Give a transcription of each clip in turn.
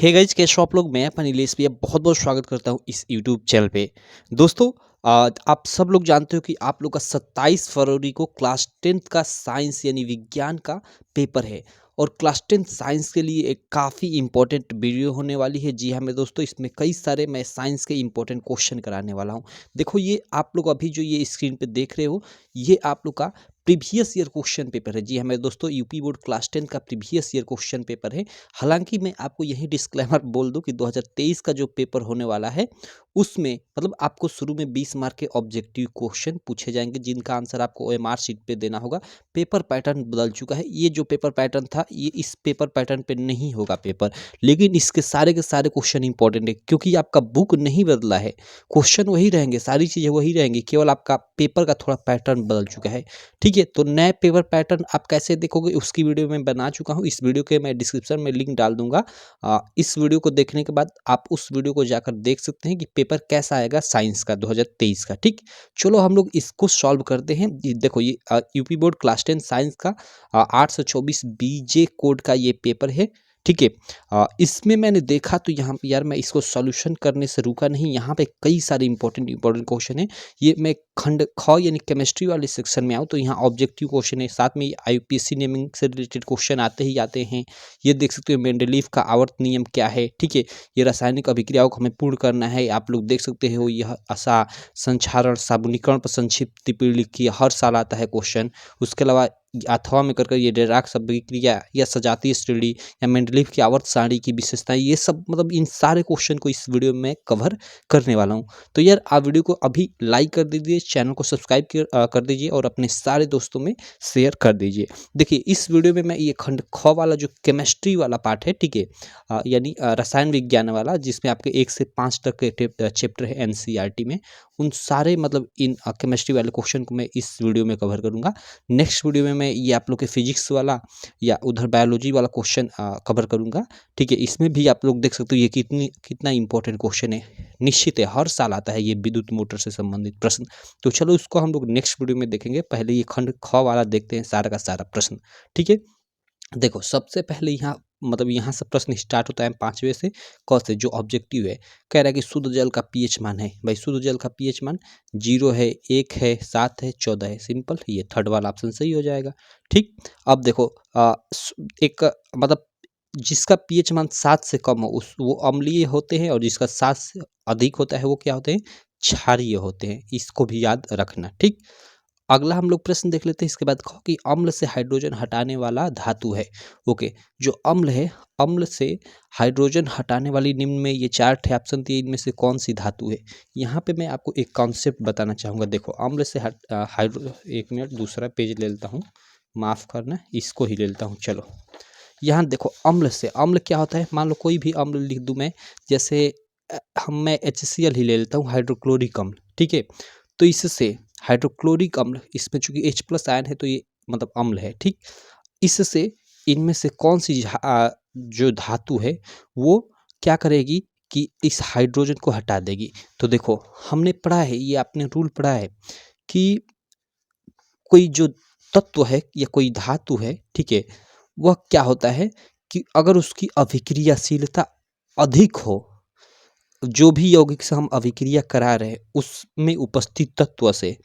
Hey guys, कैसे हो आप लोग। मैं अपन नीलेश भैया बहुत बहुत स्वागत करता हूँ इस यूट्यूब चैनल पे। दोस्तों, आप सब लोग जानते हो कि आप लोग का 27 फरवरी को क्लास 10th का साइंस यानी विज्ञान का पेपर है। और क्लास 10th साइंस के लिए एक काफ़ी इंपॉर्टेंट वीडियो होने वाली है। जी हाँ मेरे दोस्तों, इसमें कई सारे मैं साइंस के इंपॉर्टेंट क्वेश्चन कराने वाला हूँ। देखो, ये आप लोग अभी जो ये स्क्रीन पे देख रहे हो, ये आप लोग का प्रीवियस ईयर क्वेश्चन पेपर है। जी हाँ मेरे दोस्तों, यूपी बोर्ड क्लास 10 का प्रीवियस ईयर क्वेश्चन पेपर है। हालांकि मैं आपको यही डिस्क्लेमर बोल दूं कि 2023 का जो पेपर होने वाला है, उसमें मतलब आपको शुरू में 20 मार्क के ऑब्जेक्टिव क्वेश्चन पूछे जाएंगे, जिनका आंसर आपको ओएमआर शीट पे देना होगा। पेपर पैटर्न बदल चुका है। ये जो पेपर पैटर्न था, ये इस पेपर पैटर्न पे नहीं होगा पेपर, लेकिन इसके सारे के सारे क्वेश्चन इंपॉर्टेंट है, क्योंकि आपका बुक नहीं बदला है। क्वेश्चन वही रहेंगे, सारी चीज़ें वही रहेंगी, केवल आपका पेपर का थोड़ा पैटर्न बदल चुका है। ठीक है, तो नए पेपर पैटर्न आप कैसे देखोगे, उसकी वीडियो मैं बना चुका हूँ। इस वीडियो के मैं डिस्क्रिप्शन में लिंक डाल दूंगा। इस वीडियो को देखने के बाद आप उस वीडियो को जाकर देख सकते हैं कि पेपर कैसा आएगा साइंस का 2023 का। ठीक, चलो हम लोग इसको सॉल्व करते हैं। देखो, ये यूपी बोर्ड क्लास 10 साइंस का 824 बीजे कोड का ये पेपर है। ठीक है, इसमें मैंने देखा तो यहाँ पे यार मैं इसको सॉल्यूशन करने से रुका नहीं। यहाँ पे कई सारे इंपॉर्टेंट क्वेश्चन है। ये मैं खंड ख यानी केमिस्ट्री वाले सेक्शन में आऊँ तो यहाँ ऑब्जेक्टिव क्वेश्चन है, साथ में आईपीएससी नेमिंग से रिलेटेड क्वेश्चन आते ही आते हैं। ये देख सकते हो मेंडलीव का आवर्त नियम क्या है। ठीक है, ये रासायनिक अभिक्रियाओं को हमें पूर्ण करना है। आप लोग देख सकते हो यह आशा संक्षारण साबुनीकरण पर संक्षिप्त टिप्पणी लिखी है, हर साल आता है क्वेश्चन। उसके अलावा अथवा में कर ये डेराक अभिक्रिया या सजातीय श्रेणी या मेंडलीव की आवर्त सारणी की विशेषताएं, ये सब मतलब इन सारे क्वेश्चन को इस वीडियो में कवर करने वाला हूँ। तो यार आप वीडियो को अभी लाइक कर दीजिए, चैनल को सब्सक्राइब कर दीजिए और अपने सारे दोस्तों में शेयर कर दीजिए। देखिए, इस वीडियो में मैं ये खंड ख वाला जो केमिस्ट्री वाला पार्ट है, ठीक है, यानी रसायन विज्ञान वाला, जिसमें आपके 1 से 5 तक के चैप्टर है एनसीईआरटी में, उन सारे मतलब इन केमिस्ट्री वाले क्वेश्चन को मैं इस वीडियो में कवर करूँगा। नेक्स्ट वीडियो में मैं ये आप लोग के फिजिक्स वाला या उधर बायोलॉजी वाला क्वेश्चन कवर करूँगा। ठीक है, इसमें भी आप लोग देख सकते हो ये कितना इंपॉर्टेंट क्वेश्चन है। निश्चित है, हर साल आता है ये विद्युत मोटर से संबंधित प्रश्न। तो चलो उसको हम लोग नेक्स्ट वीडियो में देखेंगे। पहले ये खंड ख वाला देखते हैं, सारा का सारा प्रश्न। ठीक है, देखो सबसे पहले यहाँ मतलब यहाँ से प्रश्न स्टार्ट होता है 5वें से, क से, जो ऑब्जेक्टिव है। कह रहा है कि शुद्ध जल का पीएच मान है। भाई शुद्ध जल का पीएच मान 0 है, 1 है, 7 है, 14 है। सिंपल, ये थर्ड वाला ऑप्शन सही हो जाएगा। ठीक, अब देखो एक मतलब जिसका पीएच मान 7 से कम हो उस वो अम्लीय होते हैं, और जिसका 7 से अधिक होता है वो क्या होते हैं, क्षारीय होते हैं। इसको भी याद रखना। ठीक, अगला हम लोग प्रश्न देख लेते हैं। इसके बाद कहो कि अम्ल से हाइड्रोजन हटाने वाला धातु है। ओके, जो अम्ल है, अम्ल से हाइड्रोजन हटाने वाली निम्न में ये 4 ठे ऑप्शन दिए, इनमें से कौन सी धातु है। यहाँ पे मैं आपको एक कॉन्सेप्ट बताना चाहूँगा। देखो, अम्ल से हाइड्रो, एक मिनट दूसरा पेज ले लेता हूँ, माफ़ करना, इसको ही ले लेता हूँ। चलो, यहाँ देखो, अम्ल से, अम्ल क्या होता है, मान लो कोई भी अम्ल लिख दूँ मैं, जैसे मैं HCl ही ले लेता हूँ, हाइड्रोक्लोरिक अम्ल। ठीक है, तो इससे हाइड्रोक्लोरिक अम्ल, इसमें चूंकि H+ आयन है तो ये मतलब अम्ल है। ठीक, इससे इनमें से कौन सी जो धातु है वो क्या करेगी कि इस हाइड्रोजन को हटा देगी। तो देखो, हमने पढ़ा है, ये आपने रूल पढ़ा है कि कोई जो तत्व है या कोई धातु है, ठीक है, वह क्या होता है कि अगर उसकी अभिक्रियाशीलता अधिक हो, जो भी यौगिक से हम अभिक्रिया करा रहे हैं उसमें उपस्थित तत्व से,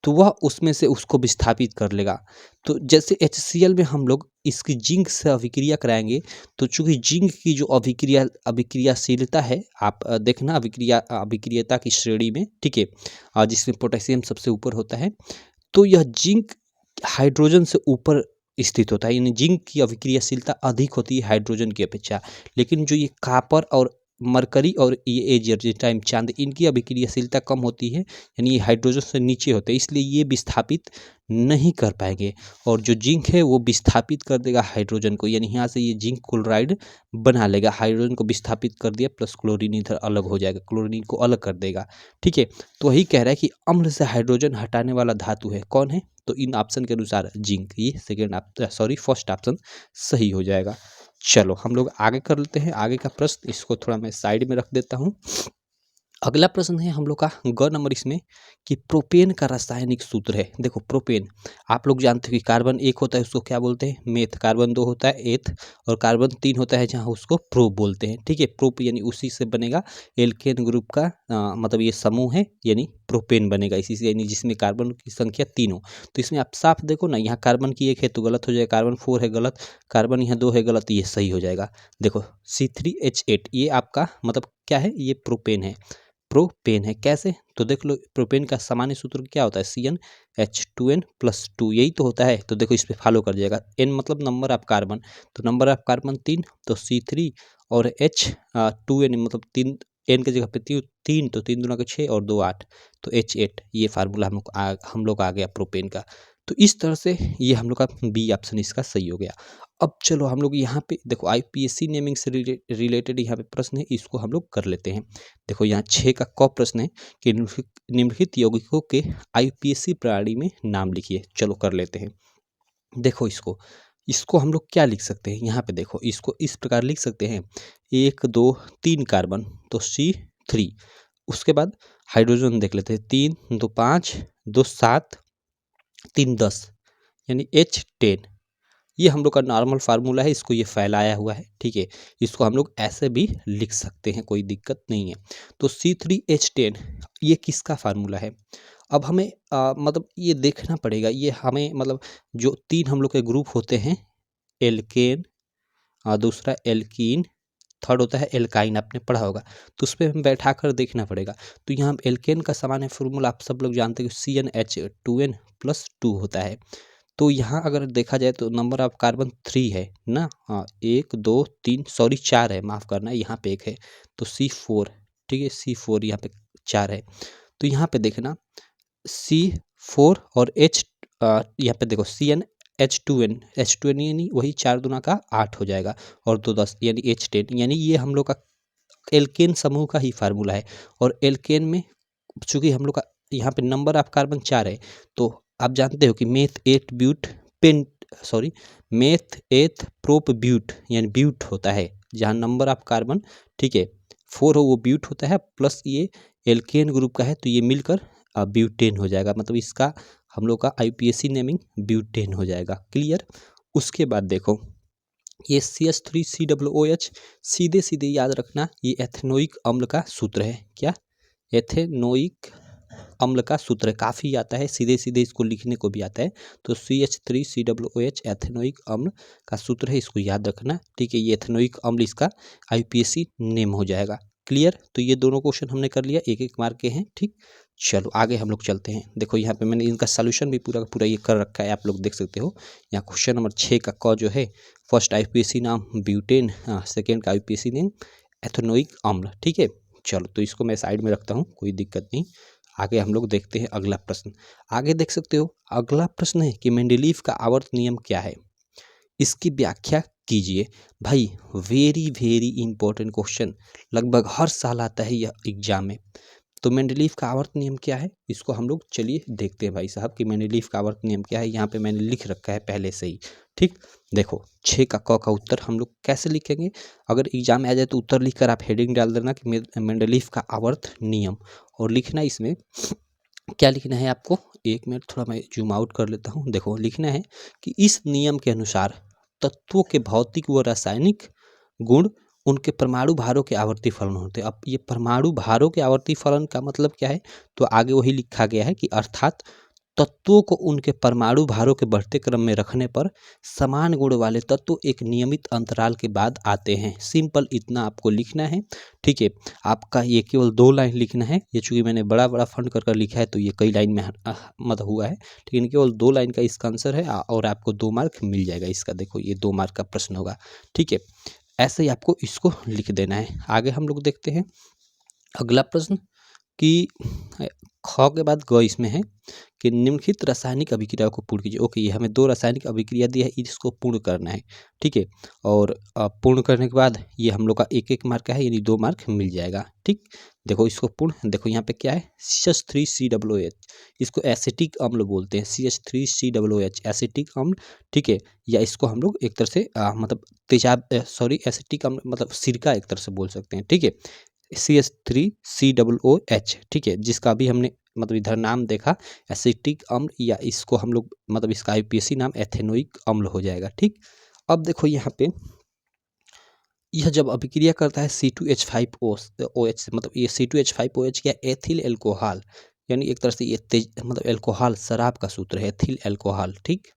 तो वह उसमें से उसको विस्थापित कर लेगा। तो जैसे HCl में हम लोग इसकी जिंक से अभिक्रिया कराएंगे, तो चूंकि जिंक की जो अभिक्रियाशीलता है, आप देखना अभिक्रियता की श्रेणी में, ठीक है, जिसमें पोटेशियम सबसे ऊपर होता है, तो यह जिंक हाइड्रोजन से ऊपर स्थित होता है, यानी जिंक की अभिक्रियाशीलता अधिक होती है हाइड्रोजन की अपेक्षा। लेकिन जो ये कॉपर और मरकरी और ये एजियम चांद, इनकी अभिक्रियाशीलता कम होती है, यानी ये हाइड्रोजन से नीचे होते हैं, इसलिए ये विस्थापित नहीं कर पाएंगे। और जो जिंक है वो विस्थापित कर देगा हाइड्रोजन को, यानी यहाँ से ये जिंक क्लोराइड बना लेगा। हाइड्रोजन को विस्थापित कर दिया, प्लस क्लोरीन इधर अलग हो जाएगा, क्लोरीन को अलग कर देगा। ठीक है, तो वही कह रहा है कि अम्ल से हाइड्रोजन हटाने वाला धातु है, कौन है, तो इन ऑप्शन के अनुसार जिंक, ये फर्स्ट ऑप्शन सही हो जाएगा। चलो हम लोग आगे कर लेते हैं, आगे का प्रश्न। इसको थोड़ा मैं साइड में रख देता हूँ। अगला प्रश्न है हम लोग का ग नंबर इसमें कि प्रोपेन का रासायनिक सूत्र है। देखो प्रोपेन आप लोग जानते हो कि कार्बन एक होता है उसको क्या बोलते हैं, मेथ। कार्बन दो होता है एथ। और कार्बन तीन होता है जहाँ उसको प्रोप बोलते हैं। ठीक है, प्रोप यानी उसी से बनेगा एल्केन ग्रुप का मतलब ये समूह है यानी प्रोपेन बनेगा इसी से, यानी जिसमें कार्बन की संख्या तीन हो। तो इसमें आप साफ देखो ना, यहाँ कार्बन की एक है तो गलत हो जाएगा, कार्बन 4 है गलत, कार्बन यहाँ 2 है गलत, ये सही हो जाएगा। देखो C3H8 ये आपका मतलब क्या है, ये प्रोपेन है। प्रोपेन है कैसे, तो देख लो प्रोपेन का सामान्य सूत्र क्या होता है, CnH2n+2 यही तो होता है। तो देखो इस पे फॉलो कर जाएगा, n मतलब नंबर ऑफ कार्बन, तो नंबर ऑफ कार्बन 3 तो C3 और H2n मतलब 3, n की जगह पे 3 तो 3 दूना के 6 और 2 8 तो H8 ये फार्मूला हम लोग आ गया प्रोपेन का। तो इस तरह से ये हम लोग का बी ऑप्शन इसका सही हो गया। अब चलो हम लोग यहाँ पे देखो IPSC नेमिंग से रिलेटेड यहाँ पे प्रश्न है, इसको हम लोग कर लेते हैं। देखो यहाँ 6 का क प्रश्न है कि निम्नलिखित यौगिकों के IPSC प्रणाली में नाम लिखिए। चलो कर लेते हैं। देखो इसको इसको हम लोग क्या लिख सकते हैं, यहाँ पे देखो इसको इस प्रकार लिख सकते हैं 1 2 3 कार्बन तो C3। उसके बाद हाइड्रोजन देख लेते हैं 3 2 5 2 7 3 10 यानी H10। ये हम लोग का नॉर्मल फार्मूला है, इसको ये फैलाया हुआ है। ठीक है, इसको हम लोग ऐसे भी लिख सकते हैं, कोई दिक्कत नहीं है। तो C3H10 ये किसका फार्मूला है। अब हमें मतलब ये देखना पड़ेगा, ये हमें मतलब जो तीन हम लोग के ग्रुप होते हैं, एल्केन, दूसरा एल्कीन, थर्ड होता है एल्काइन, आपने पढ़ा होगा। तो उस पर हम बैठा कर देखना पड़ेगा। तो यहाँ एल्केन का सामान्य फार्मूला आप सब लोग जानते हैं कि CnH2n+2 होता है। तो यहाँ अगर देखा जाए तो नंबर ऑफ कार्बन 3 है ना, हाँ 1 2 3 सॉरी 4 है, माफ़ करना यहाँ पे एक है तो C4। ठीक है, C4 यहाँ पे 4 है। तो यहाँ पे देखना C4 और यहाँ पे देखो CnH2n यानी वही 4 दूना का 8 हो जाएगा और 2 10 यानी H10, यानी ये हम लोग का एल्केन समूह का ही फार्मूला है। और एल्केन में चूंकि हम लोग का यहाँ पे नंबर ऑफ कार्बन 4 है, तो आप जानते हो कि meth eth but pent sorry meth eth prop but यानी ब्यूट होता है, जहाँ नंबर ऑफ कार्बन ठीक है 4 हो वो ब्यूट होता है, प्लस ये एल्केन ग्रुप का है तो ये मिलकर ब्यूटेन हो जाएगा। मतलब इसका हम लोग का IPSC नेमिंग ब्यूटेन हो जाएगा। क्लियर। उसके बाद देखो ये CH3COOH सीधे सीधे याद रखना, ये एथेनोइक अम्ल का सूत्र है। क्या, एथेनोइक अम्ल का सूत्र है, काफ़ी आता है, सीधे सीधे इसको लिखने को भी आता है। तो CH3COOH एथेनोइक अम्ल का सूत्र है, इसको याद रखना। ठीक है, ये एथेनोइक अम्ल इसका IPSC नेम हो जाएगा। क्लियर। तो ये दोनों क्वेश्चन हमने कर लिया, एक एक मार्क के हैं। ठीक, चलो आगे हम लोग चलते हैं। देखो यहाँ पे मैंने इनका सोल्यूशन भी पूरा का पूरा ये कर रखा है, आप लोग देख सकते हो। यहाँ क्वेश्चन नंबर 6 का क जो है, फर्स्ट IPSC नाम ब्यूटेन, सेकेंड का IPSC नेम एथेनोइक अम्ल। ठीक है, चलो तो इसको मैं साइड में रखता हूँ, कोई दिक्कत नहीं। आगे हम लोग देखते हैं अगला प्रश्न। आगे देख सकते हो अगला प्रश्न है कि मेंडलीव का आवर्त नियम क्या है, इसकी व्याख्या कीजिए। भाई वेरी वेरी इंपॉर्टेंट क्वेश्चन, लगभग हर साल आता है यह एग्जाम में। तो मेंडलीव का आवर्त नियम क्या है, इसको हम लोग चलिए देखते हैं भाई साहब कि मेंडलीव का आवर्त नियम क्या है। यहाँ पे मैंने लिख रखा है पहले से ही। ठीक, देखो 6 का क का उत्तर हम लोग कैसे लिखेंगे, अगर एग्जाम में आ जाए तो उत्तर लिखकर आप हेडिंग डाल देना कि मेंडलीव का आवर्त नियम, और लिखना इसमें क्या लिखना है आपको, एक मिनट थोड़ा मैं जूम आउट कर लेता हूँ। देखो लिखना है कि इस नियम के अनुसार तत्वों के भौतिक व रासायनिक गुण उनके परमाणु भारों के आवर्ती फलन होते हैं। अब ये परमाणु भारों के आवर्ती फलन का मतलब क्या है, तो आगे वही लिखा गया है कि अर्थात तत्वों को उनके परमाणु भारों के बढ़ते क्रम में रखने पर समान गुण वाले तत्व एक नियमित अंतराल के बाद आते हैं। सिंपल इतना आपको लिखना है। ठीक है, आपका ये केवल 2 लाइन लिखना है। ये चूंकि मैंने बड़ा बड़ा फंड कर कर लिखा है तो ये कई लाइन में मतलब हुआ है, लेकिन केवल 2 लाइन का इसका आंसर है और आपको 2 मार्क मिल जाएगा इसका। देखो ये 2 मार्क का प्रश्न होगा। ठीक है, ऐसे ही आपको इसको लिख देना है। आगे हम लोग देखते हैं अगला प्रश्न कि ख के बाद ग इसमें है कि निम्नलिखित रासायनिक अभिक्रिया को पूर्ण कीजिए। ओके, ये हमें 2 रासायनिक अभिक्रिया दी है, इसको पूर्ण करना है। ठीक है, और पूर्ण करने के बाद ये हम लोग का एक एक मार्क का है, यानी 2 मार्क मिल जाएगा। ठीक, देखो इसको पूर्ण, देखो यहाँ पे क्या है CH3COOH, इसको एसिटिक अम्ल बोलते हैं, CH3COOH एसिटिक अम्ल। ठीक है, या इसको हम लोग एक तरह से मतलब तेजाब सॉरी एसिटिक अम्ल मतलब सिरका एक तरह से बोल सकते हैं। ठीक है, CH3COOH, ठीक है, जिसका भी हमने मतलब इधर नाम देखा एसिटिक अम्ल, या इसको हम लोग मतलब इसका आईपीएसी नाम एथेनोइक अम्ल हो जाएगा। ठीक, अब देखो यहाँ पे यह जब अभिक्रिया करता है C2H5OH से, मतलब ये C2H5OH क्या, एथिल एल्कोहल, यानी एक तरह से ये तेज मतलब एल्कोहल, शराब का सूत्र है एथिल एल्कोहल। ठीक,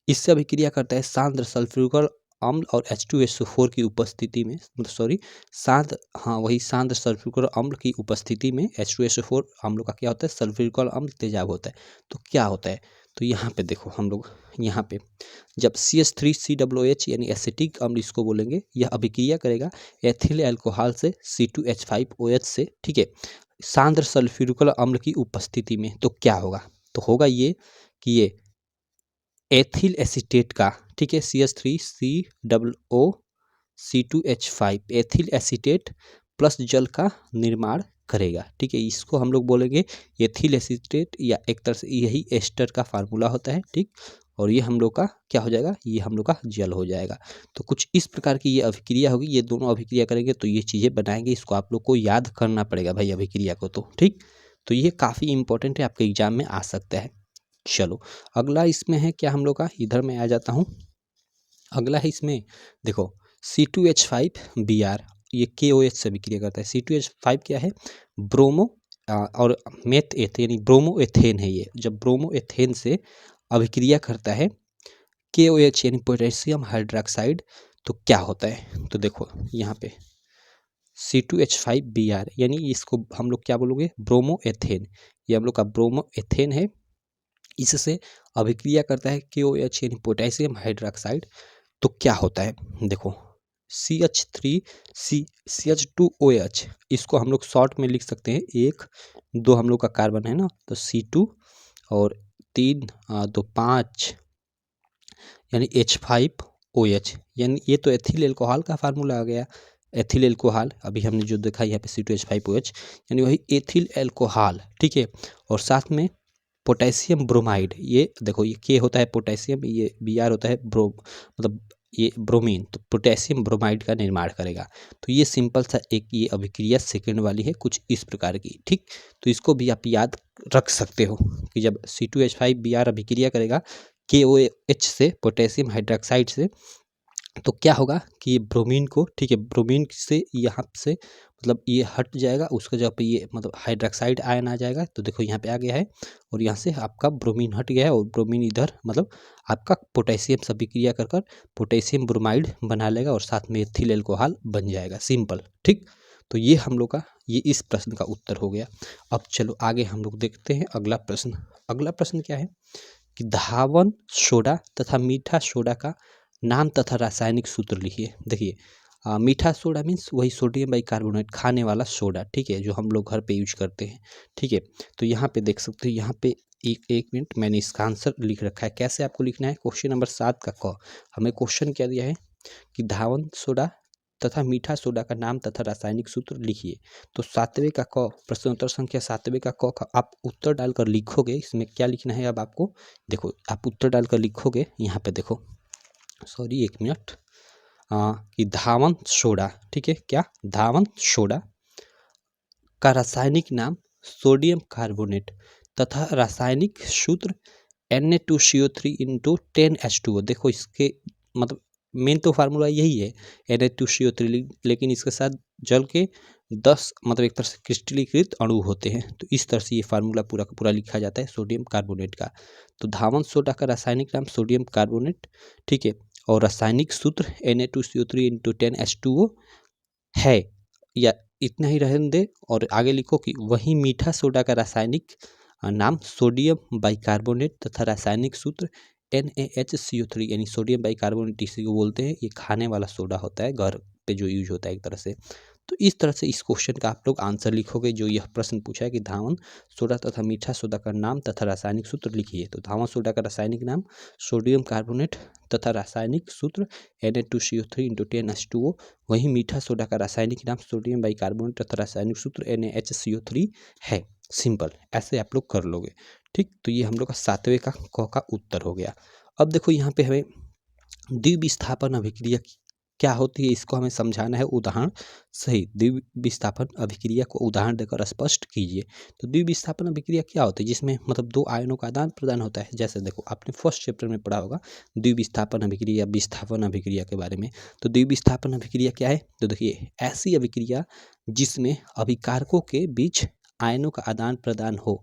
इससे अभिक्रिया करता है सांद्र सल्फ्यूरिक अम्ल और H2SO4 की उपस्थिति में, मतलब सॉरी सांद्र, हाँ वही सांद्र सल्फ्यूरिक अम्ल की उपस्थिति में H2SO4 अम्लों का क्या होता है, सल्फ्यूरिक अम्ल तेजाब होता है। तो क्या होता है, तो यहाँ पे देखो हम लोग यहाँ पे जब CH3COOH यानी एसिटिक अम्ल इसको बोलेंगे, यह अभिक्रिया करेगा एथिल अल्कोहल से C2H5OH से, ठीक है, सांद्र सल्फ्यूरिक अम्ल की उपस्थिति में। तो क्या होगा, तो होगा ये कि ये एथिल एसीटेट का, ठीक है, CH3COOC2H5 एथिल एसीटेट प्लस जल का निर्माण करेगा। ठीक है, इसको हम लोग बोलेंगे एथिल एसीटेट, या एक तरह से यही एस्टर का फार्मूला होता है। ठीक, और ये हम लोग का क्या हो जाएगा, ये हम लोग का जल हो जाएगा। तो कुछ इस प्रकार की ये अभिक्रिया होगी, ये दोनों अभिक्रिया करेंगे तो ये चीज़ें बनाएंगे। इसको आप लोग को याद करना पड़ेगा भाई अभिक्रिया को। तो ठीक, तो ये काफ़ी इंपॉर्टेंट है, आपके एग्जाम में आ सकता है। चलो अगला इसमें है क्या हम लोग का, इधर मैं आ जाता हूँ। अगला है इसमें देखो C2H5Br, ये KOH से अभिक्रिया करता है। C2H5 क्या है, ब्रोमो और मेथ एथ यानी ब्रोमो एथेन है ये। जब ब्रोमो एथेन से अभिक्रिया करता है KOH यानी पोटेशियम हाइड्रोक्साइड, तो क्या होता है, तो देखो यहाँ पे C2H5Br यानी इसको हम लोग क्या बोलोगे, ब्रोमो एथेन, ये हम लोग का ब्रोमो एथेन है। इससे अभिक्रिया करता है KOH यानी पोटेशियम हाइड्रोक्साइड। तो क्या होता है, देखो CH2OH, इसको हम लोग शॉर्ट में लिख सकते हैं, 1 2 हम लोग का कार्बन है ना, तो C2 और 3 तो 5 यानी H5OH, यानी ये तो एथिल एल्कोहल का फार्मूला आ गया। एथिल एल्कोहल अभी हमने जो देखा यहाँ पे C2H5OH यानी वही एथिल एल्कोहल। ठीक है, और साथ में पोटेशियम ब्रोमाइड, ये देखो ये के होता है पोटेशियम, ये Br होता है मतलब ये ब्रोमीन, तो पोटेशियम ब्रोमाइड का निर्माण करेगा। तो ये सिंपल सा एक ये अभिक्रिया सेकंड वाली है, कुछ इस प्रकार की। ठीक, तो इसको भी आप याद रख सकते हो कि जब C2H5Br अभिक्रिया करेगा KOH से पोटेशियम हाइड्रोक्साइड से, तो क्या होगा कि ये ब्रोमीन को, ठीक है, ब्रोमीन से यहाँ से मतलब ये हट जाएगा, उसका जब ये मतलब हाइड्रोक्साइड आयन आ जाएगा, तो देखो यहाँ पे आ गया है, और यहाँ से आपका ब्रोमीन हट गया है, और ब्रोमीन इधर मतलब आपका पोटेशियम से अभिक्रिया कर कर पोटेशियम ब्रोमाइड बना लेगा, और साथ में एथिल एल्कोहल बन जाएगा, सिंपल। ठीक, तो ये हम लोग का ये इस प्रश्न का उत्तर हो गया। अब चलो आगे हम लोग देखते हैं अगला प्रश्न। अगला प्रश्न क्या है कि धावन सोडा तथा मीठा सोडा का नाम तथा रासायनिक सूत्र लिखिए। देखिए मीठा सोडा मीन्स वही सोडियम बाइकार्बोनेट, खाने वाला सोडा, ठीक है, जो हम लोग घर पे यूज करते हैं। ठीक है, तो यहाँ पे देख सकते हो, यहाँ पे एक मिनट मैंने इसका आंसर लिख रखा है। कैसे आपको लिखना है, क्वेश्चन नंबर 7 का क, हमें क्वेश्चन क्या दिया है कि धावन सोडा तथा मीठा सोडा का नाम तथा रासायनिक सूत्र लिखिए। तो 7वें का क, प्रश्न उत्तर संख्या 7वें का क आप उत्तर डालकर लिखोगे। इसमें क्या लिखना है अब आपको, देखो आप उत्तर डालकर लिखोगे, यहाँ पे देखो, सॉरी एक मिनट, कि धावन सोडा, ठीक है, क्या धावन सोडा का रासायनिक नाम सोडियम कार्बोनेट तथा रासायनिक सूत्र Na2CO3 इंटू 10H2O। देखो इसके मतलब मेन तो फार्मूला यही है Na2CO3, लेकिन इसके साथ जल के 10 मतलब एक तरह से क्रिस्टलीकृत अणु होते हैं। तो इस तरह से ये फार्मूला पूरा का पूरा लिखा जाता है सोडियम कार्बोनेट का। तो धावन सोडा का रासायनिक नाम सोडियम कार्बोनेट, ठीक है, और रासायनिक सूत्र Na2CO3 इंटू 10H2O है, या इतना ही रहने दे, और आगे लिखो कि वही मीठा सोडा का रासायनिक नाम सोडियम बाइकार्बोनेट तथा रासायनिक सूत्र NaHCO3 यानी सोडियम बाइकार्बोनेट, इसी को बोलते हैं। ये खाने वाला सोडा होता है, घर पे जो यूज होता है एक तरह से। तो इस तरह से इस क्वेश्चन का आप लोग आंसर लिखोगे, जो यह प्रश्न पूछा है कि धावन सोडा तथा मीठा सोडा का नाम तथा रासायनिक सूत्र लिखिए। तो धावन सोडा का रासायनिक नाम सोडियम कार्बोनेट तथा रासायनिक सूत्र Na2CO3 इंटू 10H2O, वही मीठा सोडा का रासायनिक नाम सोडियम बाइकार्बोनेट तथा रासायनिक सूत्र NaHCO3 है। सिंपल, ऐसे आप लोग कर लोगे। ठीक, तो ये हम लोग का 7वें का क का उत्तर हो गया। अब देखो यहाँ पे हमें द्विविस्थापन अभिक्रिया क्या होती है इसको हमें समझाना है उदाहरण सहित। द्विविस्थापन अभिक्रिया को उदाहरण देकर स्पष्ट कीजिए। तो द्विविस्थापन अभिक्रिया क्या होती है, जिसमें मतलब दो आयनों का आदान प्रदान होता है। जैसे देखो आपने फर्स्ट चैप्टर में पढ़ा होगा द्विविस्थापन अभिक्रिया विस्थापन अभिक्रिया के बारे में। तो द्विविस्थापन अभिक्रिया क्या है, तो देखिए ऐसी अभिक्रिया जिसमें अभिकारकों के बीच आयनों का आदान प्रदान हो,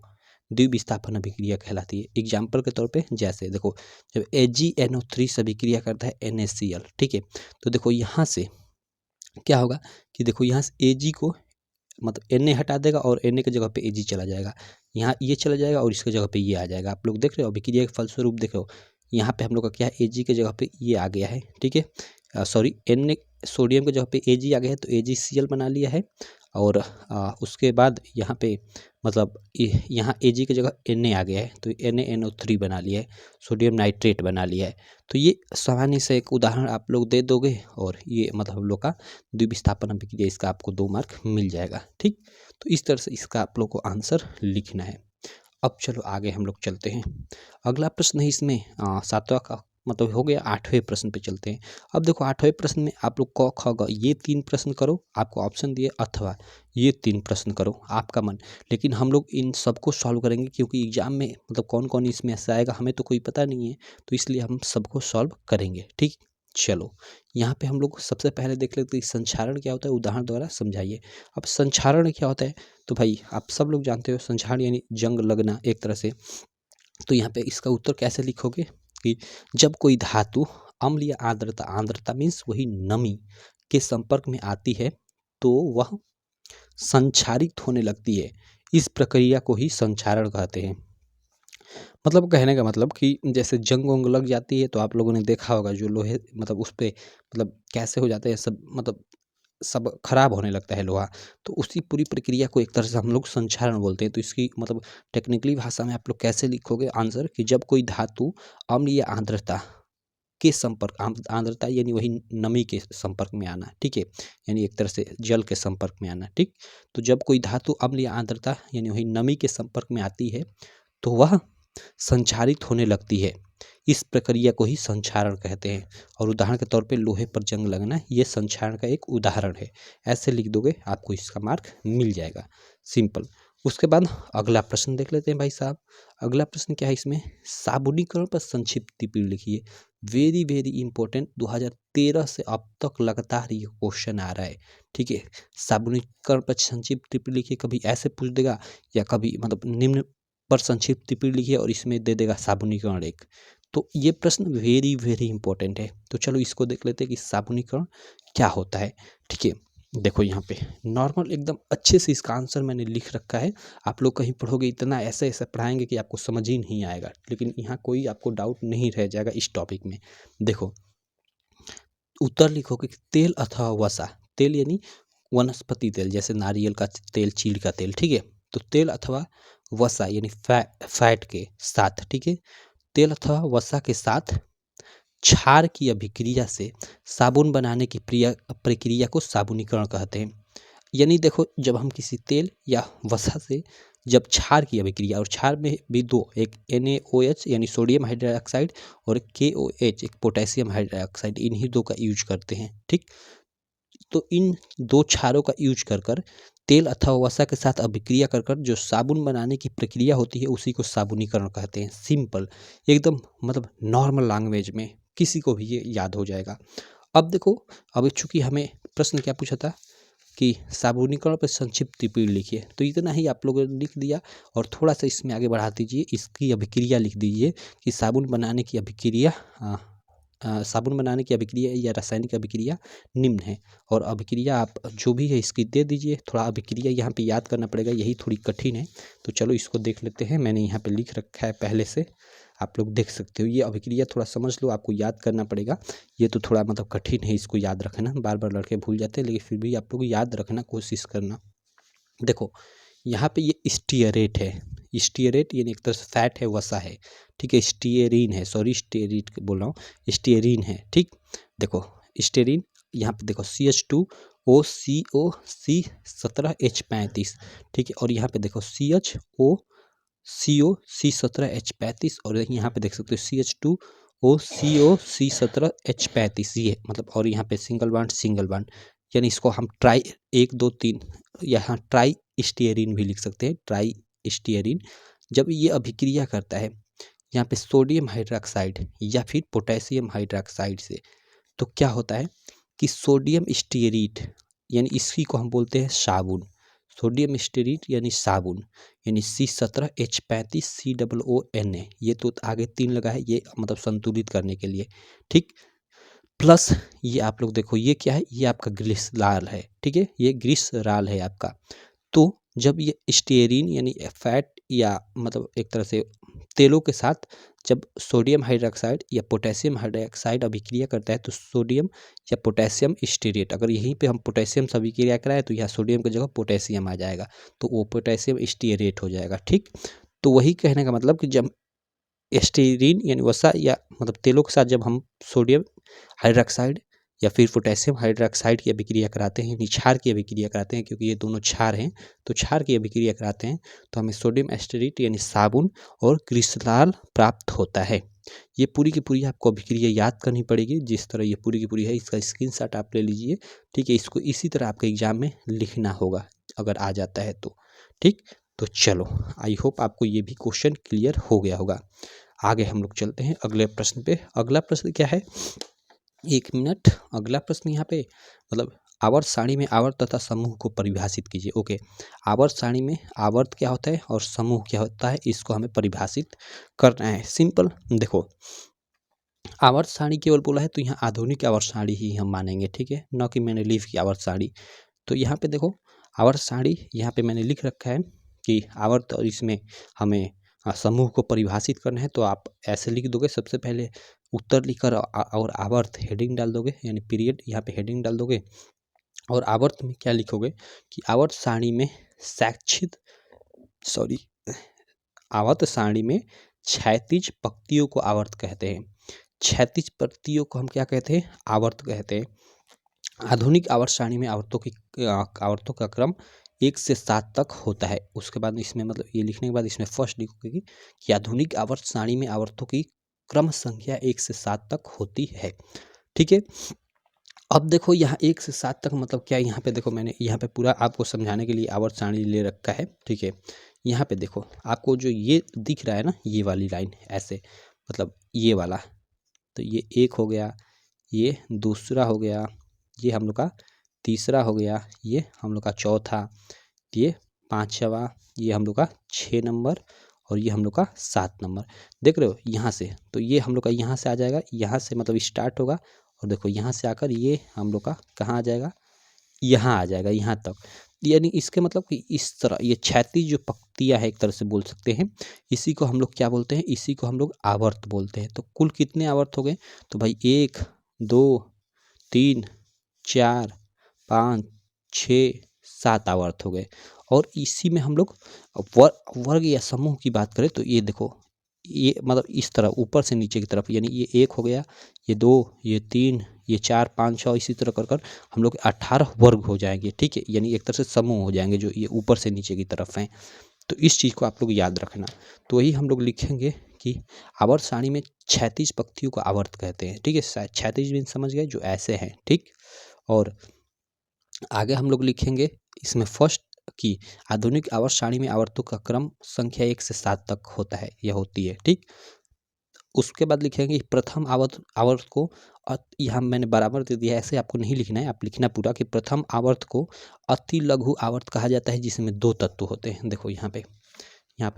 द्विविस्थापन अभिक्रिया कहलाती है। एग्जाम्पल के तौर पे जैसे देखो जब AgNO3 से अभिक्रिया करता है NaCl, ठीक है, तो देखो यहाँ से क्या होगा कि देखो यहाँ से Ag को मतलब Na हटा देगा और Na की जगह पे Ag चला जाएगा, यहाँ ये चला जाएगा और इसके जगह पे ये आ जाएगा। आप लोग देख रहे हो अभिक्रिया के फलस्वरूप, देख रहे हो यहाँ पे हम लोग का क्या है, Ag की जगह पे ये आ गया है, ठीक है, सॉरी Na सोडियम की जगह पे Ag आ गया है तो AgCl बना लिया है। और उसके बाद यहाँ पे मतलब यहाँ Ag की जगह Na आ गया है तो NaNO3 बना लिया है, सोडियम नाइट्रेट बना लिया है। तो ये सामान्य से एक उदाहरण आप लोग दे दोगे और ये मतलब हम लोग का द्विविस्थापन अभिक्रिया, इसका आपको 2 मार्क मिल जाएगा। ठीक, तो इस तरह से इसका आप लोग को आंसर लिखना है। अब चलो आगे हम लोग चलते हैं। अगला प्रश्न है इसमें 7वां का मतलब हो गया। 8वें प्रश्न पे चलते हैं। अब देखो 8वें प्रश्न में आप लोग क ख ग ये 3 प्रश्न करो, आपको ऑप्शन दिए अथवा ये 3 प्रश्न करो, आपका मन। लेकिन हम लोग इन सबको सॉल्व करेंगे क्योंकि एग्जाम में मतलब कौन कौन इसमें ऐसा आएगा हमें तो कोई पता नहीं है, तो इसलिए हम सबको सॉल्व करेंगे। ठीक, चलो यहाँ पे हम लोग सबसे पहले देख लेते हैं संक्षारण क्या होता है, उदाहरण द्वारा समझाइए। अब संक्षारण क्या होता है, तो भाई आप सब लोग जानते हो संक्षारण यानी जंग लगना एक तरह से। तो यहाँ पे इसका उत्तर कैसे लिखोगे कि जब कोई धातु अम्ल या आर्द्रता, आर्द्रता मीन्स वही नमी के संपर्क में आती है तो वह संक्षारित होने लगती है। इस प्रक्रिया को ही संक्षारण कहते हैं। मतलब कहने का मतलब कि जैसे जंग वंग लग जाती है तो आप लोगों ने देखा होगा जो लोहे मतलब उस पे मतलब कैसे हो जाते हैं सब, मतलब सब खराब होने लगता है लोहा। तो उसी पूरी प्रक्रिया को एक तरह से हम लोग संक्षारण बोलते हैं। तो इसकी मतलब टेक्निकली भाषा में आप लोग कैसे लिखोगे आंसर कि जब कोई धातु अम्ल या आर्द्रता के संपर्क, आर्द्रता यानी वही नमी के संपर्क में आना, ठीक है, यानी एक तरह से जल के संपर्क में आना। ठीक, तो जब कोई धातु अम्ल या आर्द्रता यानी वही नमी के संपर्क में आती है तो वह संक्षारित होने लगती है। इस प्रक्रिया को ही संक्षारण कहते हैं। और उदाहरण के तौर पे लोहे पर जंग लगना ये संक्षारण का एक उदाहरण है। ऐसे लिख दोगे आपको इसका मार्क मिल जाएगा, सिंपल। उसके बाद अगला प्रश्न देख लेते हैं भाई साहब। अगला प्रश्न क्या है इसमें, साबुनीकरण पर संक्षिप्त टिप्पणी लिखिए। वेरी वेरी इंपॉर्टेंट, 2013 से अब तक लगातार ये क्वेश्चन आ रहा है। ठीक है, साबुनीकरण पर संक्षिप्त टिप्पणी लिखिए, कभी ऐसे पूछ देगा या कभी मतलब निम्न पर संक्षिप्त टिप्पणी लिखिए और इसमें दे देगा साबुनीकरण एक। तो ये प्रश्न वेरी वेरी इंपॉर्टेंट है। तो चलो इसको देख लेते हैं कि साबुनीकरण क्या होता है। ठीक है, देखो यहाँ पे नॉर्मल एकदम अच्छे से इसका आंसर मैंने लिख रखा है। आप लोग कहीं पढ़ोगे इतना ऐसे ऐसे पढ़ाएंगे कि आपको समझ ही नहीं आएगा, लेकिन यहाँ कोई आपको डाउट नहीं रह जाएगा इस टॉपिक में। देखो उत्तर लिखोगे कि तेल अथवा वसा, तेल यानी वनस्पति तेल जैसे नारियल का तेल, चीड़ का तेल, ठीक है, तो तेल अथवा वसा यानी फैट के साथ, ठीक है, तेल अथवा वसा के साथ क्षार की अभिक्रिया से साबुन बनाने की प्रक्रिया को साबुनीकरण कहते हैं। यानी देखो जब हम किसी तेल या वसा से जब क्षार की अभिक्रिया, और क्षार में भी दो, एक NaOH यानी सोडियम हाइड्रोक्साइड और KOH एक पोटेशियम हाइड्रोक्साइड, इन्हीं दो का यूज करते हैं। ठीक, तो इन दो क्षारों का यूज कर कर तेल अथवा वसा के साथ अभिक्रिया कर कर जो साबुन बनाने की प्रक्रिया होती है उसी को साबुनीकरण कहते हैं। सिंपल एकदम, मतलब नॉर्मल लैंग्वेज में किसी को भी ये याद हो जाएगा। अब देखो, अब चूंकि हमें प्रश्न क्या पूछा था कि साबुनीकरण पर संक्षिप्त टिप्पणी लिखिए, तो इतना ही आप लोगों ने लिख दिया और थोड़ा सा इसमें आगे बढ़ा दीजिए, इसकी अभिक्रिया लिख दीजिए कि साबुन बनाने की अभिक्रिया साबुन बनाने की अभिक्रिया या रासायनिक अभिक्रिया निम्न है। और अभिक्रिया आप जो भी है इसकी दे दीजिए। थोड़ा अभिक्रिया यहाँ पे याद करना पड़ेगा, यही थोड़ी कठिन है। तो चलो इसको देख लेते हैं, मैंने यहाँ पे लिख रखा है पहले से, आप लोग देख सकते हो। ये अभिक्रिया थोड़ा समझ लो, आपको याद करना पड़ेगा। ये तो थोड़ा मतलब कठिन है, इसको याद रखना, बार बार लड़के भूल जाते हैं, लेकिन फिर भी आप लोग याद रखना कोशिश करना। देखो यहाँ पे ये स्टीयरेट है, स्टीयरेट यानी एक तरह से फैट है, वसा है, ठीक है, स्टीयरीन है, सॉरी स्टीयरेट बोल रहा हूँ, स्टीयरीन है। ठीक, देखो स्टीयरीन, यहाँ पे देखो CH2OCO C17H35, ठीक है, और यहाँ पे देखो CHOCO C17H35 और यहाँ पे देख सकते हो C17H35 ये मतलब, और यहाँ पे सिंगल बॉन्ड यानी इसको हम ट्राई 1 2 3 यहाँ ट्राई स्टीयरीन भी लिख सकते हैं, ट्राई स्टीयरीन। जब ये अभिक्रिया करता है यहाँ पे सोडियम हाइड्रोक्साइड या फिर पोटेशियम हाइड्रोक्साइड से, तो क्या होता है कि सोडियम स्टीयरेट यानी इसी को हम बोलते हैं साबुन, सोडियम स्टीयरेट यानी साबुन, यानी C17H35COONA। ये तो आगे 3 लगा है, ये मतलब संतुलित करने के लिए, ठीक। प्लस ये आप लोग देखो ये क्या है, ये आपका ग्लिसरॉल है, ठीक है, ये ग्लिसरॉल है आपका। तो जब ये स्टीयरीन यानी फैट या मतलब एक तरह से तेलों के साथ जब सोडियम हाइड्रोक्साइड या पोटेशियम हाइड्रोक्साइड अभिक्रिया करता है तो सोडियम या पोटेशियम स्टीरेट, अगर यहीं पे हम पोटेशियम से अभिक्रिया कराएं तो यहाँ सोडियम की जगह पोटेशियम आ जाएगा, तो वो पोटेशियम स्टीरेट हो जाएगा, ठीक। तो वही कहने का मतलब कि जब स्टीरीन यानी वसा या मतलब तेलों के साथ जब हम सोडियम हाइड्रोक्साइड या फिर पोटेशियम हाइड्रोक्साइड की अभिक्रिया कराते हैं, क्षार की अभिक्रिया कराते हैं, क्योंकि ये दोनों क्षार हैं, तो क्षार की अभिक्रिया कराते हैं तो हमें सोडियम एस्टेरेट यानी साबुन और ग्लिसरॉल प्राप्त होता है। ये पूरी की पूरी आपको अभिक्रिया याद करनी पड़ेगी, जिस तरह ये पूरी की पूरी है इसका स्क्रीनशॉट आप ले लीजिए, ठीक है। इसको इसी तरह आपके एग्जाम में लिखना होगा अगर आ जाता है तो, ठीक। तो चलो, आई होप आपको ये भी क्वेश्चन क्लियर हो गया होगा। आगे हम लोग चलते हैं अगले प्रश्न पे। अगला प्रश्न क्या है, 1 मिनट। अगला प्रश्न यहाँ पे मतलब आवर्त सारणी में आवर्त तथा समूह को परिभाषित कीजिए। ओके, आवर्त सारणी में आवर्त क्या होता है और समूह क्या होता है, इसको हमें परिभाषित करना है। सिंपल देखो, आवर्त सारणी केवल बोला है तो यहाँ आधुनिक आवर्त सारणी ही हम मानेंगे, ठीक है, न कि मैंने लीव की आवर्त सारणी। तो यहाँ पे देखो आवर्त सारणी यहाँ पे मैंने लिख रखा है कि आवर्त, और इसमें हमें समूह को परिभाषित करना है, तो आप ऐसे लिख दोगे, सबसे पहले उत्तर लिखकर और आवर्त हेडिंग डाल दोगे, यानी पीरियड यहाँ पे हेडिंग डाल दोगे, और आवर्त में क्या लिखोगे कि आवर्त सारणी में शैक्षित आवर्त सारणी में क्षैतिज पंक्तियों को आवर्त कहते हैं। क्षैतिज पंक्तियों को हम क्या कहते हैं, आवर्त कहते हैं। आधुनिक आवर्त सारणी में आवर्तों का क्रम 1 से 7 तक होता है। उसके बाद इसमें मतलब ये लिखने के बाद इसमें फर्स्ट लिखोगे कि आधुनिक आवर्त सारणी में आवर्तों की क्रम संख्या 1 से 7 तक होती है, ठीक है। अब देखो यहाँ 1 से 7 तक मतलब क्या, यहाँ पे देखो मैंने यहाँ पे पूरा आपको समझाने के लिए आवर्त सारणी ले रखा है, ठीक है। यहाँ पे देखो आपको जो ये दिख रहा है ना, ये वाली लाइन ऐसे मतलब ये वाला, तो ये 1 हो गया, ये दूसरा हो गया, ये हम लोग का तीसरा हो गया, ये हम लोग का चौथा, ये 5वां, ये हम लोग का 6 नंबर, और ये हम लोग का 7 नंबर। देख रहे हो यहाँ से, तो ये हम लोग का यहाँ से आ जाएगा, यहाँ से मतलब स्टार्ट होगा, और देखो यहाँ से आकर ये हम लोग का कहाँ आ जाएगा, यहाँ आ जाएगा, यहाँ तक। यानी इसके मतलब कि इस तरह ये क्षैतिज जो पंक्तियाँ है एक तरह से बोल सकते हैं, इसी को हम लोग क्या बोलते हैं, इसी को हम लोग आवर्त बोलते हैं। तो कुल कितने आवर्त हो गए, तो भाई 1 2 3 4 5 6 7 आवर्त हो गए। और इसी में हम लोग वर्ग या समूह की बात करें तो ये देखो, ये मतलब इस तरह ऊपर से नीचे की तरफ, यानी ये 1 हो गया, ये 2, ये 3, ये 4 5 6, इसी तरह कर कर हम लोग 18 वर्ग हो जाएंगे, ठीक है, यानी एक तरह से समूह हो जाएंगे जो ये ऊपर से नीचे की तरफ हैं। तो इस चीज़ को आप लोग याद रखना। तो वही हम लोग लिखेंगे कि आवर्त सारणी में क्षैतिज पंक्तियों को आवर्त कहते हैं, ठीक है। क्षैतिज भी समझ गए जो ऐसे हैं, ठीक। और आगे हम लोग लिखेंगे इसमें फर्स्ट कि आधुनिक आवर्त सारणी में आवर्तों का क्रम संख्या 1 से 7 तक होता है, यह होती है, ठीक। उसके बाद लिखेंगे प्रथम आवर्त को, यहाँ मैंने बराबर दे दिया, ऐसे आपको नहीं लिखना है, आप लिखना पूरा कि प्रथम आवर्त को अति लघु आवर्त कहा जाता है, जिसमें 2 तत्व होते हैं। देखो यहाँ पे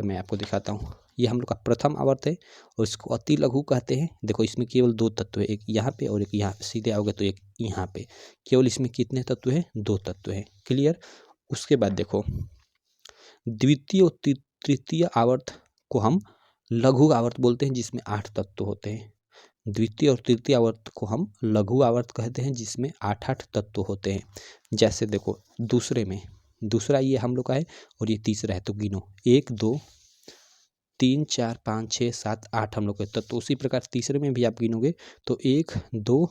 मैं आपको दिखाता हूँ, ये हम लोग का प्रथम आवर्त है और इसको अति लघु कहते हैं। देखो इसमें केवल 2 तत्व है, एक यहाँ पे और एक यहाँ पे, सीधे आओगे तो एक यहाँ पे, केवल इसमें कितने तत्व हैं, 2 तत्व हैं, क्लियर। उसके बाद देखो द्वितीय और तृतीय आवर्त को हम लघु आवर्त बोलते हैं, जिसमें 8 तत्व होते हैं। द्वितीय और तृतीय आवर्त को हम लघु आवर्त कहते हैं, जिसमें 8 तत्व होते हैं। जैसे देखो दूसरा ये हम लोग का है और ये तीसरा है, तो गिनो 1 2 3 4 5 6 7 8 हम लोग के तत्व। उसी प्रकार तीसरे में भी आप गिनोगे तो 1 2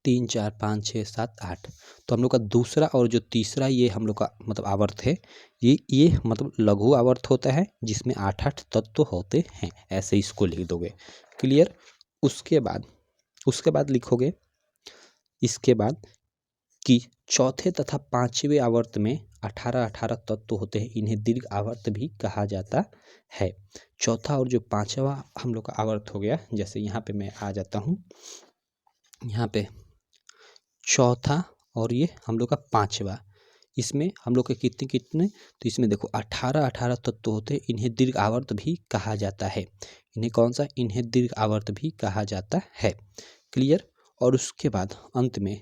3 4 5 6 7 8। तो हम लोग का दूसरा और जो तीसरा ये हम लोग का मतलब आवर्त है, ये मतलब लघु आवर्त होता है, जिसमें 8 तत्व होते हैं। ऐसे इसको लिख दोगे, क्लियर। उसके बाद लिखोगे इसके बाद कि चौथे तथा पांचवें आवर्त में 18-18 तत्व होते हैं, इन्हें दीर्घ आवर्त भी कहा जाता है। चौथा और जो पांचवा हम लोग का आवर्त हो गया, जैसे यहाँ पे मैं आ जाता हूँ, यहाँ पे चौथा और ये हम लोग का पांचवा, इसमें हम लोग के कितने कितने, तो इसमें देखो 18-18 तत्व होते हैं, इन्हें दीर्घ आवर्त भी कहा जाता है। इन्हें कौन सा, इन्हें दीर्घ आवर्त भी कहा जाता है। क्लियर। और उसके बाद अंत में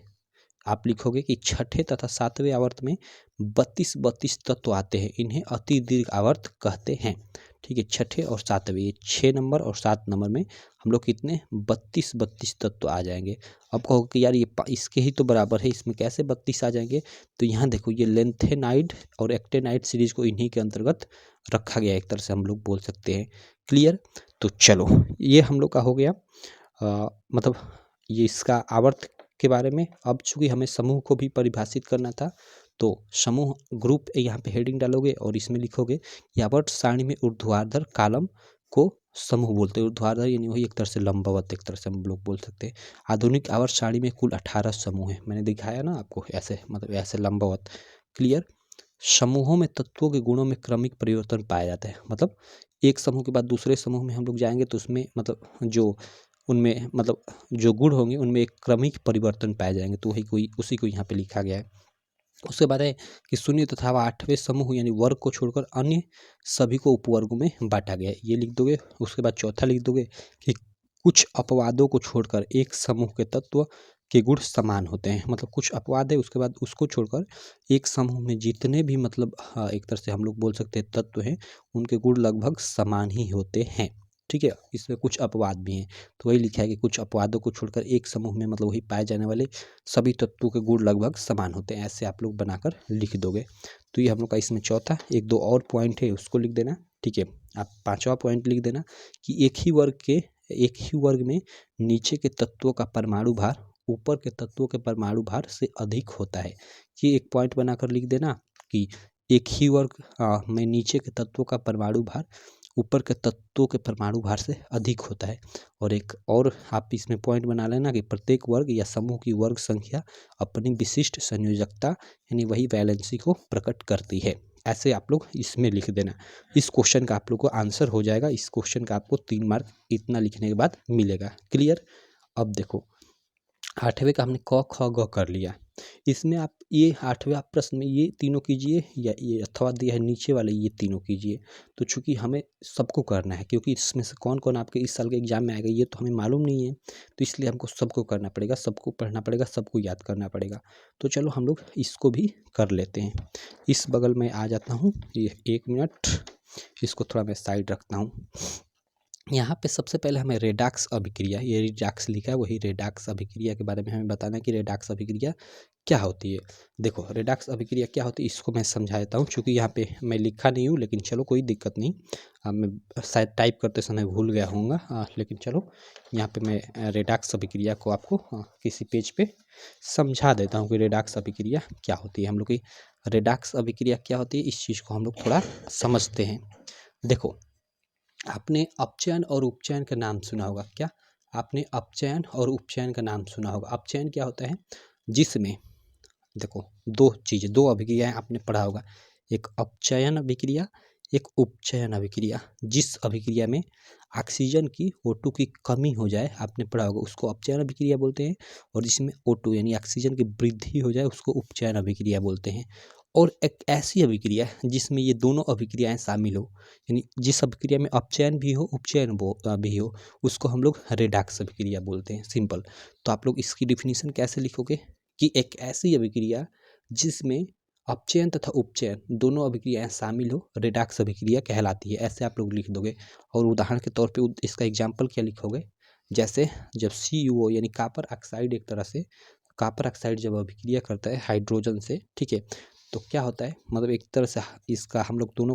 आप लिखोगे कि छठे तथा सातवें आवर्त में 32 तत्व आते हैं, इन्हें अति दीर्घ आवर्त कहते हैं। ठीक है, छठे और सातवें, ये 6 नंबर और 7 नंबर में हम लोग कितने 32 तत्व आ जाएंगे। अब कहोगे कि यार ये इसके ही तो बराबर है, इसमें कैसे 32 आ जाएंगे, तो यहाँ देखो ये लेंथेनाइड और एक्टेनाइड सीरीज को इन्हीं के अंतर्गत रखा गया, एक तरह से हम लोग बोल सकते हैं। क्लियर। तो चलो ये हम लोग का हो गया मतलब ये इसका आवर्त के बारे में। अब चूंकि हमें समूह को भी परिभाषित करना था, तो समूह ग्रुप यहाँ पे हेडिंग डालोगे और इसमें लिखोगे आवर्त सारणी में ऊर्ध्वाधर कालम को समूह बोलते हैं। ऊर्ध्वाधर यानी वही एक तरह से लंबवत, एक तरह से हम लोग बोल सकते हैं। आधुनिक आवर्त सारणी में कुल 18 समूह है, मैंने दिखाया ना आपको, ऐसे मतलब ऐसे लंबवत। क्लियर। समूहों में तत्वों के गुणों में क्रमिक परिवर्तन पाया जाता है, मतलब एक समूह के बाद दूसरे समूह में हम लोग जाएंगे तो उसमें मतलब जो उनमें मतलब जो गुण होंगे उनमें एक क्रमिक परिवर्तन पाए जाएंगे, तो वही उसी को यहाँ पे लिखा गया है। उसके बाद है कि शून्य तथा आठवें समूह यानी वर्ग को छोड़कर अन्य सभी को उपवर्गों में बांटा गया है, ये लिख दोगे। उसके बाद चौथा लिख दोगे कि कुछ अपवादों को छोड़कर एक समूह के तत्व के गुण समान होते हैं, मतलब कुछ अपवाद है उसके बाद उसको छोड़कर एक समूह में जितने भी मतलब एक तरह से हम लोग बोल सकते हैं तत्व हैं, उनके गुण लगभग समान ही होते हैं। ठीक है, इसमें कुछ अपवाद भी हैं, तो वही लिखा है कि कुछ अपवादों को छोड़कर एक समूह में मतलब वही पाए जाने वाले सभी तत्वों के गुण लगभग समान होते हैं, ऐसे आप लोग बनाकर लिख दोगे। तो ये हम लोग का इसमें चौथा, एक दो और पॉइंट है उसको लिख देना। ठीक है, आप पांचवा पॉइंट लिख देना कि एक ही वर्ग में नीचे के तत्वों का परमाणु भार ऊपर के तत्वों के परमाणु भार से अधिक होता है। ये एक पॉइंट बनाकर लिख देना कि एक ही वर्ग में नीचे के तत्वों का परमाणु भार ऊपर के तत्वों के परमाणु भार से अधिक होता है। और एक और आप इसमें पॉइंट बना लेना कि प्रत्येक वर्ग या समूह की वर्ग संख्या अपनी विशिष्ट संयोजकता यानी वही वैलेंसी को प्रकट करती है। ऐसे आप लोग इसमें लिख देना। इस क्वेश्चन का आप लोग को आंसर हो जाएगा। इस क्वेश्चन का आपको 3 मार्क इतना लिखने के बाद मिलेगा। क्लियर। अब देखो आठवें का हमने क ख ग कर लिया, इसमें आप ये आठवें आप प्रश्न में ये तीनों कीजिए या ये अथवा दिया है नीचे वाले ये तीनों कीजिए। तो चूंकि हमें सबको करना है, क्योंकि इसमें से कौन कौन आपके इस साल के एग्जाम में आएगा ये तो हमें मालूम नहीं है, तो इसलिए हमको सबको करना पड़ेगा, सबको पढ़ना पड़ेगा, सबको याद करना पड़ेगा। तो चलो हम लोग इसको भी कर लेते हैं। इस बगल में आ जाता हूँ, ये 1 मिनट, इसको थोड़ा मैं साइड रखता हूँ। यहाँ पे सबसे पहले हमें रेडॉक्स अभिक्रिया, ये रेडॉक्स लिखा है, वही रेडॉक्स अभिक्रिया के बारे में हमें बताना है कि रेडॉक्स अभिक्रिया क्या होती है। देखो रेडॉक्स अभिक्रिया क्या होती है इसको मैं समझा देता हूँ, क्योंकि यहाँ पे मैं लिखा नहीं हूँ, लेकिन चलो कोई दिक्कत नहीं। मैं शायद टाइप करते समय भूल गया होऊंगा, लेकिन चलो यहाँ पे मैं रेडॉक्स अभिक्रिया को आपको किसी पेज पे समझा देता हूँ कि रेडॉक्स अभिक्रिया क्या होती है। हम लोग की रेडॉक्स अभिक्रिया क्या होती है इस चीज़ को हम लोग थोड़ा समझते हैं। देखो आपने अपचयन और उपचयन का नाम सुना होगा क्या? आपने अपचयन और उपचयन का नाम सुना होगा। अपचयन क्या होता है, जिसमें देखो दो अभिक्रियाएं आपने पढ़ा होगा, एक अपचयन अभिक्रिया, एक उपचयन अभिक्रिया। जिस अभिक्रिया में ऑक्सीजन की O2 की कमी हो जाए, आपने पढ़ा होगा, उसको अपचयन अभिक्रिया बोलते हैं। और जिसमें O2 यानी ऑक्सीजन की वृद्धि हो जाए उसको उपचयन अभिक्रिया बोलते हैं। और एक ऐसी अभिक्रिया जिसमें ये दोनों अभिक्रियाएं शामिल हो, यानी जिस अभिक्रिया में अपचयन भी हो उपचयन भी हो, उसको हम लोग रेडॉक्स अभिक्रिया बोलते हैं, सिंपल। तो आप लोग इसकी डिफिनीशन कैसे लिखोगे कि एक ऐसी अभिक्रिया जिसमें अपचयन तथा उपचयन दोनों अभिक्रियाएं शामिल हो, रेडॉक्स अभिक्रिया कहलाती है, ऐसे आप लोग लिख दोगे। और उदाहरण के तौर पे इसका एग्जाम्पल क्या लिखोगे, जैसे जब CuO यानी कॉपर ऑक्साइड, एक तरह से कॉपर ऑक्साइड जब अभिक्रिया करता है हाइड्रोजन से, ठीक है, तो क्या होता है, मतलब एक तरह से इसका हम लोग दोनों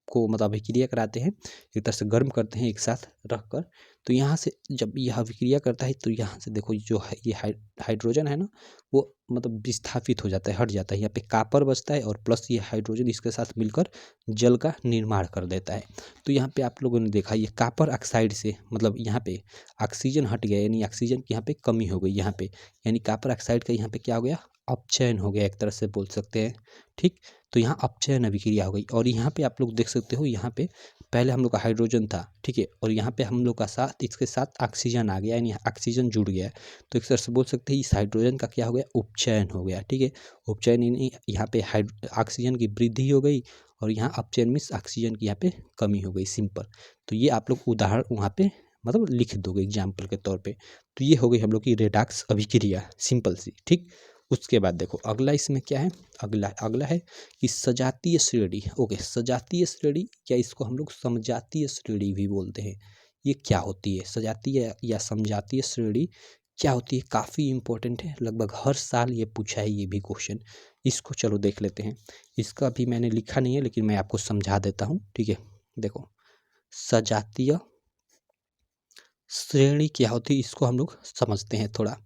को मतलब अभिक्रिया कराते हैं, एक तरह से गर्म करते हैं एक साथ रख कर, तो यहाँ से जब यह अभिक्रिया करता है तो यहाँ से देखो जो है ये हाइड्रोजन है ना, वो मतलब विस्थापित हो जाता है, हट जाता है। यहाँ पे कॉपर बचता है और प्लस ये हाइड्रोजन इसके साथ मिलकर जल का निर्माण कर देता है। तो यहाँ पे आप लोगों ने देखा ये कॉपर ऑक्साइड से मतलब यहाँ पे ऑक्सीजन हट गया, यानी ऑक्सीजन की यहाँ पे कमी हो गई यहाँ पे, यानी कॉपर ऑक्साइड का यहाँ पे क्या हो गया, अपचयन हो गया, एक तरह से बोल सकते हैं। ठीक, तो यहाँ अपचयन अभिक्रिया हो गई। और यहाँ पे आप लोग देख सकते हो, यहाँ पे पहले हम लोग का हाइड्रोजन था, ठीक है, और यहाँ पे हम लोग का साथ इसके साथ ऑक्सीजन आ गया, यानी ऑक्सीजन जुड़ गया। तो एक तरह से बोल सकते हैं इस हाइड्रोजन का क्या हो गया, उपचयन हो गया। ठीक है, उपचयन यानी यहाँ पे ऑक्सीजन की वृद्धि हो गई और यहाँ अपचयन मीन्स ऑक्सीजन की यहाँ पे कमी हो गई, सिंपल। तो ये आप लोग उदाहरण वहाँ पे मतलब लिख दोगे एग्जाम्पल के तौर पे। तो ये हो गई हम लोग की रेडॉक्स अभिक्रिया, सिंपल सी। ठीक, उसके बाद देखो अगला इसमें क्या है, अगला है कि सजातीय श्रेणी। ओके, सजातीय श्रेणी या इसको हम लोग समजातीय श्रेणी भी बोलते हैं। ये क्या होती है, सजातीय या समजातीय श्रेणी क्या होती है, काफ़ी इंपॉर्टेंट है, लगभग हर साल ये पूछा है ये भी क्वेश्चन। इसको चलो देख लेते हैं। इसका भी मैंने लिखा नहीं है लेकिन मैं आपको समझा देता हूँ। ठीक है, देखो सजातीय श्रेणी क्या होती है इसको हम लोग समझते हैं थोड़ा।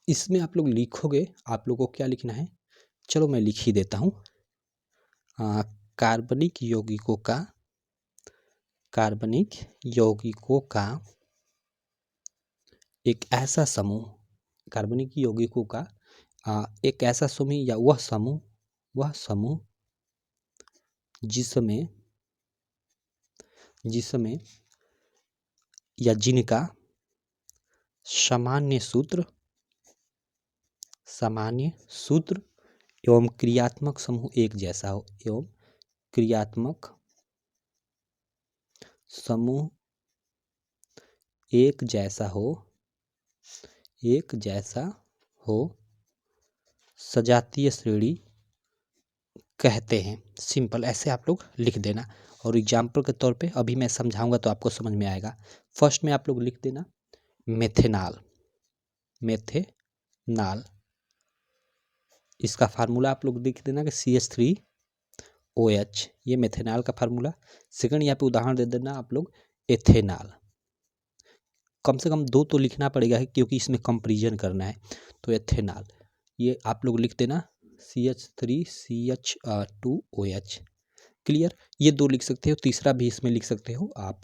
इसमें आप लोग लिखोगे, आप लोगों को क्या लिखना है, चलो मैं लिख ही देता हूँ। कार्बनिक यौगिकों का, कार्बनिक यौगिकों का एक ऐसा समूह, कार्बनिक यौगिकों का एक ऐसा समूह या वह समूह जिसमें या जिनका सामान्य सूत्र एवं क्रियात्मक समूह एक जैसा हो, एवं क्रियात्मक समूह एक जैसा हो, सजातीय श्रेणी कहते हैं। सिंपल, ऐसे आप लोग लिख देना। और एग्जाम्पल के तौर पे अभी मैं समझाऊंगा तो आपको समझ में आएगा। फर्स्ट में आप लोग लिख देना मेथेनॉल, इसका फार्मूला आप लोग लिख देना कि CH3OH, ये मेथेनॉल का फार्मूला। सेकंड यहाँ पे उदाहरण दे देना आप लोग एथेनॉल, कम से कम 2 तो लिखना पड़ेगा है क्योंकि इसमें कंपैरिजन करना है। तो एथेनॉल ये आप लोग लिख देना CH3CH2OH, क्लियर। ये 2 लिख सकते हो, तीसरा भी इसमें लिख सकते हो आप,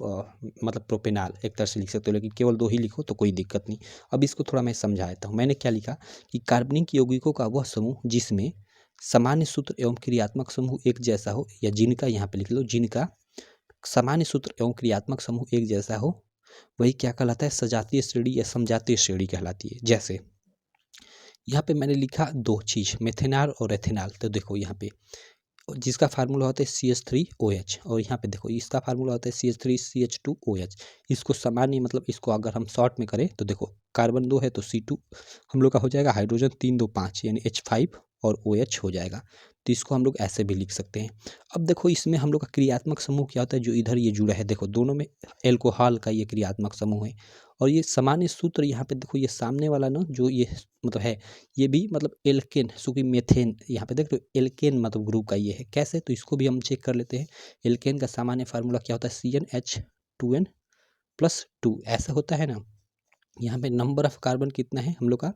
मतलब प्रोपेनॉल एक तरह से लिख सकते हो, लेकिन केवल 2 ही लिखो तो कोई दिक्कत नहीं। अब इसको थोड़ा मैं समझा देता हूँ। मैंने क्या लिखा कि कार्बनिक यौगिकों का वह समूह जिसमें सामान्य सूत्र एवं क्रियात्मक समूह एक जैसा हो, या जिनका, यहाँ पे लिख लो जिनका सामान्य सूत्र एवं क्रियात्मक समूह एक जैसा हो, वही क्या कहलाता है, सजातीय श्रेणी या समजातीय श्रेणी कहलाती है। जैसे यहाँ पे मैंने लिखा 2 चीज़, मेथेनॉल और एथेनॉल। तो देखो यहाँ पे जिसका फार्मूला होता है CH3OH, और यहाँ पे देखो इसका फार्मूला होता है CH3CH2OH। इसको सामान्य मतलब इसको अगर हम शॉर्ट में करें तो देखो कार्बन 2 है तो C2 हम लोग का हो जाएगा, हाइड्रोजन 3 2 5 यानी H5 और OH हो जाएगा। तो इसको हम लोग ऐसे भी लिख सकते हैं। अब देखो इसमें हम लोग का क्रियात्मक समूह क्या होता है, जो इधर ये जुड़ा है, देखो दोनों में एल्कोहल का ये क्रियात्मक समूह है। और ये सामान्य सूत्र यहाँ पे देखो, ये सामने वाला ना जो ये मतलब है, ये भी मतलब एल्केन, चूँकि मेथेन यहाँ पे देख लो एल्केन मतलब ग्रुप का ये है। कैसे, तो इसको भी हम चेक कर लेते हैं। एल्केन का सामान्य फार्मूला क्या होता है, CnH2n+2 ऐसा होता है ना। यहाँ पे नंबर ऑफ कार्बन कितना है हम लोग का,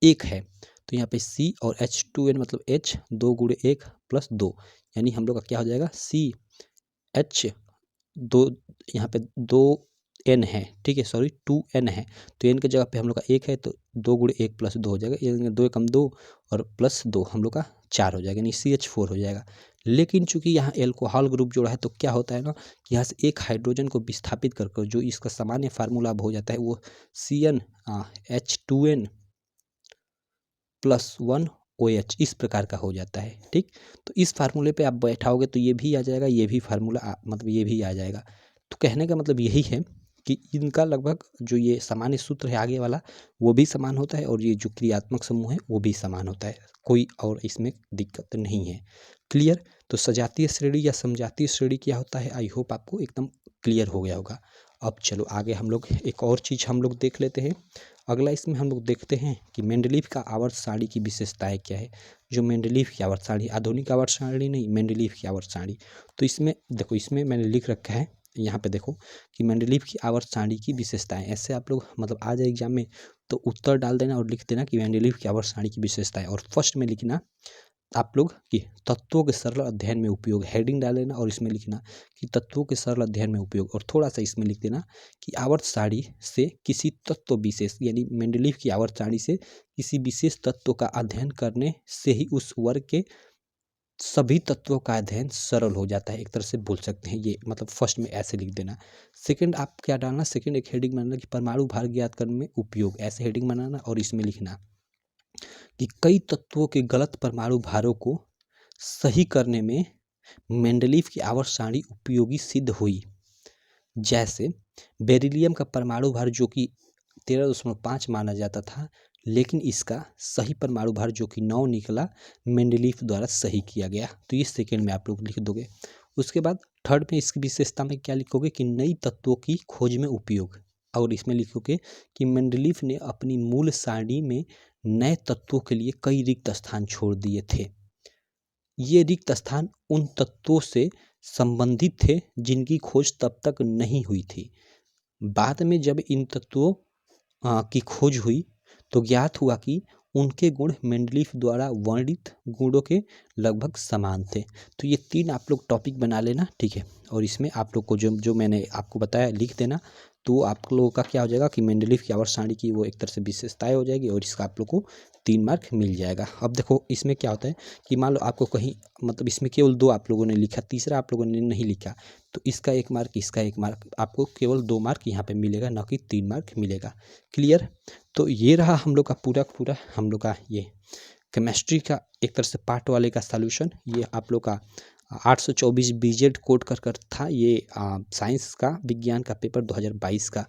1 है। तो यहाँ पे C और H2n मतलब H 2 × 1 + 2, यानी हम लोग का क्या हो जाएगा CH2, यहाँ पे 2n है, ठीक है, सॉरी 2n है। तो n के जगह पे हम लोग का 1 है तो 2 × 1 + 2 हो जाएगा, यानी 2 × 2 और +2 हम लोग का 4 हो जाएगा, यानी CH4 हो जाएगा। लेकिन चूंकि यहाँ एल्कोहल ग्रुप जोड़ा है तो क्या होता है ना, यहाँ से एक हाइड्रोजन को विस्थापित कर जो इसका सामान्य फार्मूला अब हो जाता है वो CnH2n+1OH इस प्रकार का हो जाता है। ठीक, तो इस फार्मूले पे आप बैठाओगे तो ये भी आ जाएगा, ये भी फार्मूला मतलब ये भी आ जाएगा। तो कहने का मतलब यही है कि इनका लगभग जो ये सामान्य सूत्र है आगे वाला वो भी समान होता है, और ये जो क्रियात्मक समूह है वो भी समान होता है, कोई और इसमें दिक्कत नहीं है। क्लियर। तो सजातीय श्रेणी या समजातीय श्रेणी क्या होता है, आई होप आपको एकदम क्लियर हो गया होगा। अब चलो आगे हम लोग एक और चीज़ हम लोग देख लेते हैं। अगला इसमें हम लोग देखते हैं कि मेंडलीव का आवर्त सारणी की विशेषताएं क्या है। जो मेंडलीव की आवर्त सारणी, आधुनिक आवर्त सारणी नहीं, मेंडलीव की आवर्त सारणी। तो इसमें देखो, इसमें मैंने लिख रखा है यहाँ पे देखो कि मेंडलीव की आवर्त सारणी की विशेषताएं, ऐसे आप लोग मतलब आ जाए एग्जाम में तो उत्तर डाल देना और लिख देना कि मेंडलीव की आवर्त सारणी की विशेषताएं, और फर्स्ट में लिखना आप लोग कि तत्वों के सरल अध्ययन में उपयोग, हेडिंग डाल देना और इसमें लिखना कि तत्वों के सरल अध्ययन में उपयोग, और थोड़ा सा इसमें लिख देना कि आवर्त सारणी से किसी तत्व विशेष यानी मेंडलीव की आवर्त सारणी से किसी विशेष तत्व का अध्ययन करने से ही उस वर्ग के सभी तत्वों का अध्ययन सरल हो जाता है, एक तरह से बोल सकते हैं ये, मतलब फर्स्ट में ऐसे लिख देना। सेकंड आप क्या डालना, सेकंड एक हेडिंग बनाना कि परमाणु भार ज्ञात करने में उपयोग, ऐसे हेडिंग बनाना और इसमें लिखना कि कई तत्वों के गलत परमाणु भारों को सही करने में मेंडलीव की आवर्त सारणी उपयोगी सिद्ध हुई। जैसे बेरिलियम का परमाणु भार जो कि 13.5 माना जाता था, लेकिन इसका सही परमाणु भार जो कि 9 निकला, मेंडलीव द्वारा सही किया गया। तो ये सेकेंड में आप लोग लिख दोगे। उसके बाद थर्ड में इसकी विशेषता में क्या लिखोगे कि नई तत्वों की खोज में उपयोग, और इसमें लिखोगे कि मेंडलीव ने अपनी मूल सारणी में नए तत्वों के लिए कई रिक्त स्थान छोड़ दिए थे। ये रिक्त स्थान उन तत्वों से संबंधित थे जिनकी खोज तब तक नहीं हुई थी। बाद में जब इन तत्वों की खोज हुई तो ज्ञात हुआ कि उनके गुण मेंडलीव द्वारा वर्णित गुणों के लगभग समान थे। तो ये 3 आप लोग टॉपिक बना लेना, ठीक है, और इसमें आप लोग को जो जो मैंने आपको बताया लिख देना। तो आप लोगों का क्या हो जाएगा कि मेंडलीव की आवर्त सारणी की वो एक तरह से विशेषताएं हो जाएगी, और इसका आप लोग को 3 मार्क मिल जाएगा। अब देखो इसमें क्या होता है कि मान लो आपको कहीं मतलब इसमें केवल 2 आप लोगों ने लिखा, तीसरा आप लोगों ने नहीं लिखा, तो इसका 1 मार्क, इसका 1 मार्क, आपको केवल 2 मार्क यहाँ पे मिलेगा, ना कि 3 मार्क मिलेगा। क्लियर? तो ये रहा हम लोग का पूरा हम लोग का ये केमिस्ट्री का एक तरह से पार्ट वाले का सॉल्यूशन। ये आप लोग का 824 बीजेड कोड कर था ये साइंस का विज्ञान का पेपर 2022 का।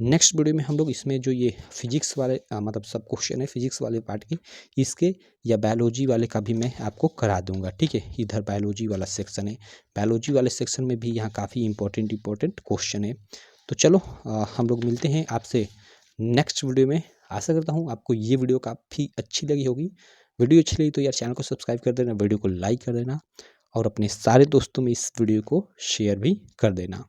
नेक्स्ट वीडियो में हम लोग इसमें जो ये फिजिक्स वाले मतलब सब क्वेश्चन है फिजिक्स वाले पार्ट के, इसके या बायोलॉजी वाले का भी मैं आपको करा दूंगा, ठीक है। इधर बायोलॉजी वाला सेक्शन है, बायोलॉजी वाले सेक्शन में भी यहाँ काफ़ी इंपॉर्टेंट क्वेश्चन है। तो चलो हम लोग मिलते हैं आपसे नेक्स्ट वीडियो में। आशा करता हूँ आपको ये वीडियो काफ़ी अच्छी लगी होगी। वीडियो अच्छी लगी तो यार चैनल को सब्सक्राइब कर देना, वीडियो को लाइक कर देना, और अपने सारे दोस्तों में इस वीडियो को शेयर भी कर देना।